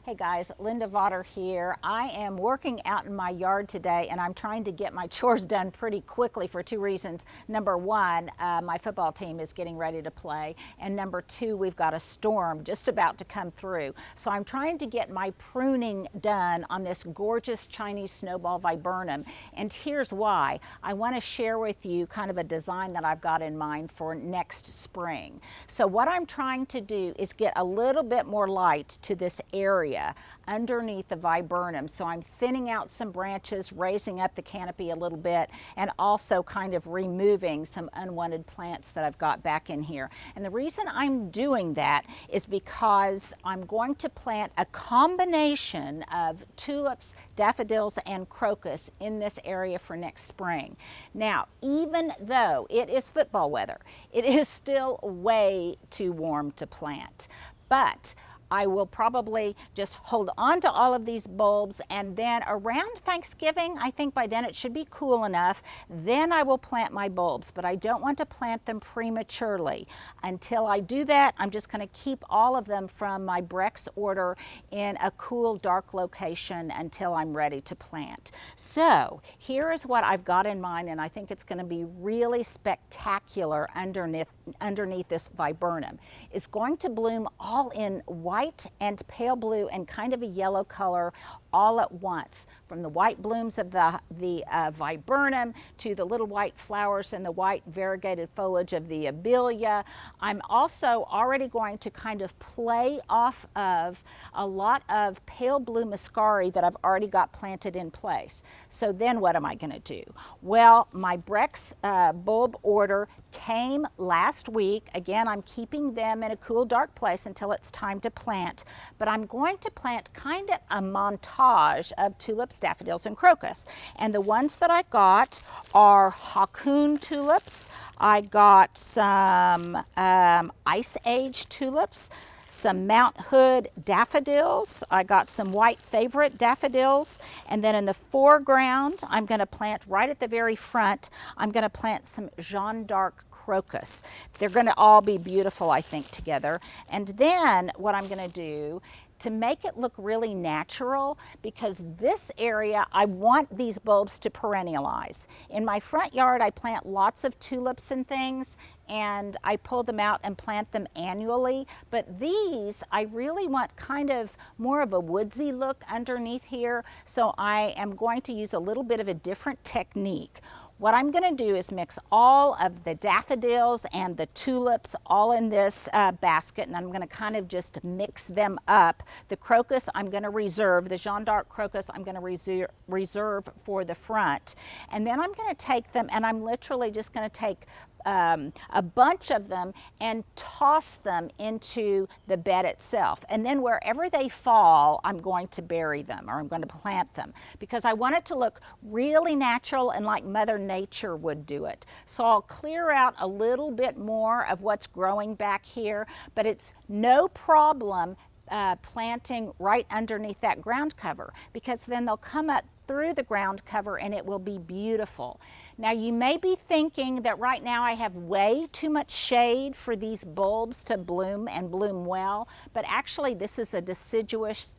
Hey guys, Linda Vater here. I am working out in my yard today and I'm trying to get my chores done pretty quickly for two reasons. Number one, my football team is getting ready to play, and number two, we've got a storm just about to come through. So I'm trying to get my pruning done on this gorgeous Chinese snowball viburnum, and here's why. I want to share with you kind of a design that I've got in mind for next spring. So what I'm trying to do is get a little bit more light to this area underneath the viburnum. So I'm thinning out some branches, raising up the canopy a little bit, and also kind of removing some unwanted plants that I've got back in here. And the reason I'm doing that is because I'm going to plant a combination of tulips, daffodils, and crocus in this area for next spring. Now, even though it is football weather, it is still way too warm to plant. But I will probably just hold on to all of these bulbs, and then around Thanksgiving, I think by then it should be cool enough, then I will plant my bulbs. But I don't want to plant them prematurely. Until I do that, I'm just going to keep all of them from my Breck's order in a cool, dark location until I'm ready to plant. So here is what I've got in mind, and I think it's going to be really spectacular underneath this viburnum. It's going to bloom all in white and pale blue and kind of a yellow color all at once, from the white blooms of the viburnum to the little white flowers and the white variegated foliage of the abelia. I'm also already going to kind of play off of a lot of pale blue muscari that I've already got planted in place. So then what am I going to do? Well, my Breck's bulb order came last week. Again, I'm keeping them in a cool, dark place until it's time to plant, but I'm going to plant kind of a montage of tulips, daffodils, and crocus. And the ones that I got are Hakuun tulips. I got some Ice Age tulips, some Mount Hood daffodils. I got some white favorite daffodils. And then in the foreground, I'm going to plant right at the very front, I'm going to plant some Jeanne d'Arc crocus. They're going to all be beautiful, I think, together. And then what I'm going to do to make it look really natural, because this area, I want these bulbs to perennialize. In my front yard, I plant lots of tulips and things, and I pull them out and plant them annually. But these, I really want kind of more of a woodsy look underneath here, so I am going to use a little bit of a different technique. What I'm going to do is mix all of the daffodils and the tulips all in this basket, and I'm going to kind of just mix them up. The crocus I'm going to reserve, the Jeanne d'Arc crocus I'm going to reserve for the front. And then I'm going to take them, and I'm literally just going to take a bunch of them and toss them into the bed itself. And then wherever they fall, I'm going to bury them, or I'm going to plant them, because I want it to look really natural and like Mother Nature would do it. So I'll clear out a little bit more of what's growing back here, but it's no problem planting right underneath that ground cover, because then they'll come up through the ground cover and it will be beautiful. Now you may be thinking that right now I have way too much shade for these bulbs to bloom and bloom well, but actually this is a deciduous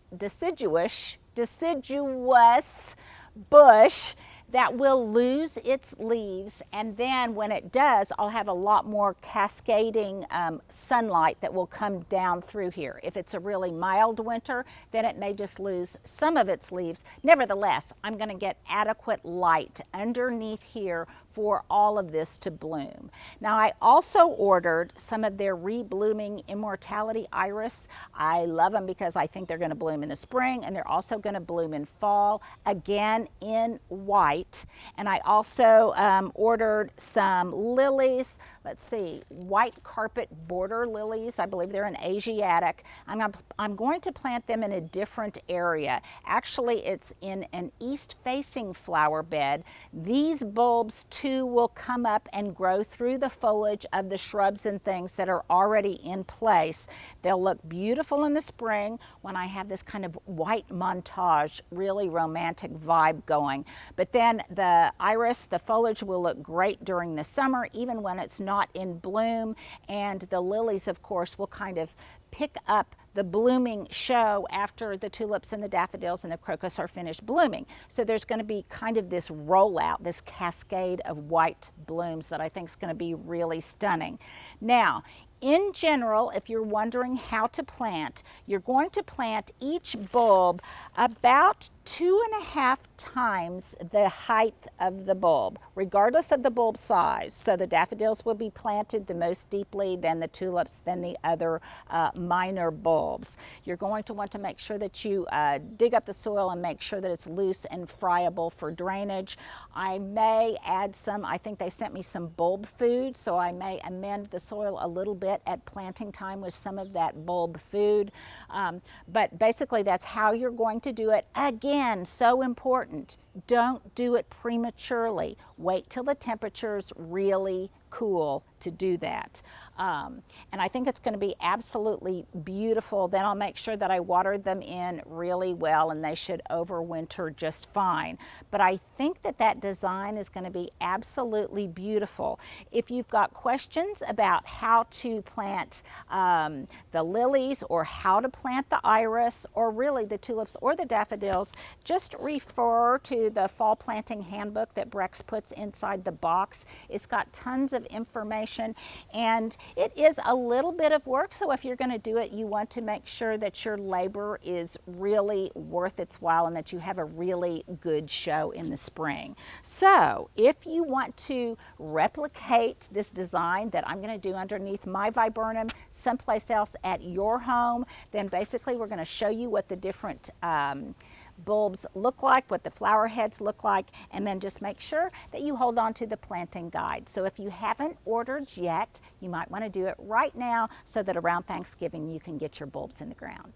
bush that will lose its leaves, and then when it does, I'll have a lot more cascading sunlight that will come down through here. If it's a really mild winter, then it may just lose some of its leaves. Nevertheless, I'm going to get adequate light underneath here for all of this to bloom. Now, I also ordered some of their reblooming Immortality Iris. I love them because I think they're going to bloom in the spring, and they're also going to bloom in fall, again in white. And I also ordered some lilies. Let's see, white carpet border lilies. I believe they're an Asiatic. I'm going to plant them in a different area. Actually, it's in an east-facing flower bed. These bulbs too will come up and grow through the foliage of the shrubs and things that are already in place. They'll look beautiful in the spring when I have this kind of white montage, really romantic vibe going. But then the iris, the foliage will look great during the summer, even when it's not in bloom. And the lilies, of course, will kind of pick up the blooming show after the tulips and the daffodils and the crocus are finished blooming. So there's going to be kind of this rollout, this cascade of white blooms that I think is going to be really stunning. Now, in general, if you're wondering how to plant, you're going to plant each bulb about 2.5 times the height of the bulb, regardless of the bulb size. So the daffodils will be planted the most deeply, then the tulips, then the other minor bulbs. You're going to want to make sure that you dig up the soil and make sure that it's loose and friable for drainage. I may add some, I think they sent me some bulb food, so I may amend the soil a little bit at planting time with some of that bulb food. But basically that's how you're going to do it. Again, so important, don't do it prematurely. Wait till the temperature's really cool to do that. And I think it's going to be absolutely beautiful. Then I'll make sure that I water them in really well, and they should overwinter just fine. But I think that that design is going to be absolutely beautiful. If you've got questions about how to plant the lilies, or how to plant the iris, or really the tulips or the daffodils, just refer to the fall planting handbook that Breck puts inside the box. It's got tons of information, and it is a little bit of work, so if you're going to do it, you want to make sure that your labor is really worth its while and that you have a really good show in the spring. So if you want to replicate this design that I'm going to do underneath my viburnum someplace else at your home, then basically we're going to show you what the different bulbs look like, what the flower heads look like, and then just make sure that you hold on to the planting guide. So if you haven't ordered yet, you might want to do it right now so that around Thanksgiving you can get your bulbs in the ground.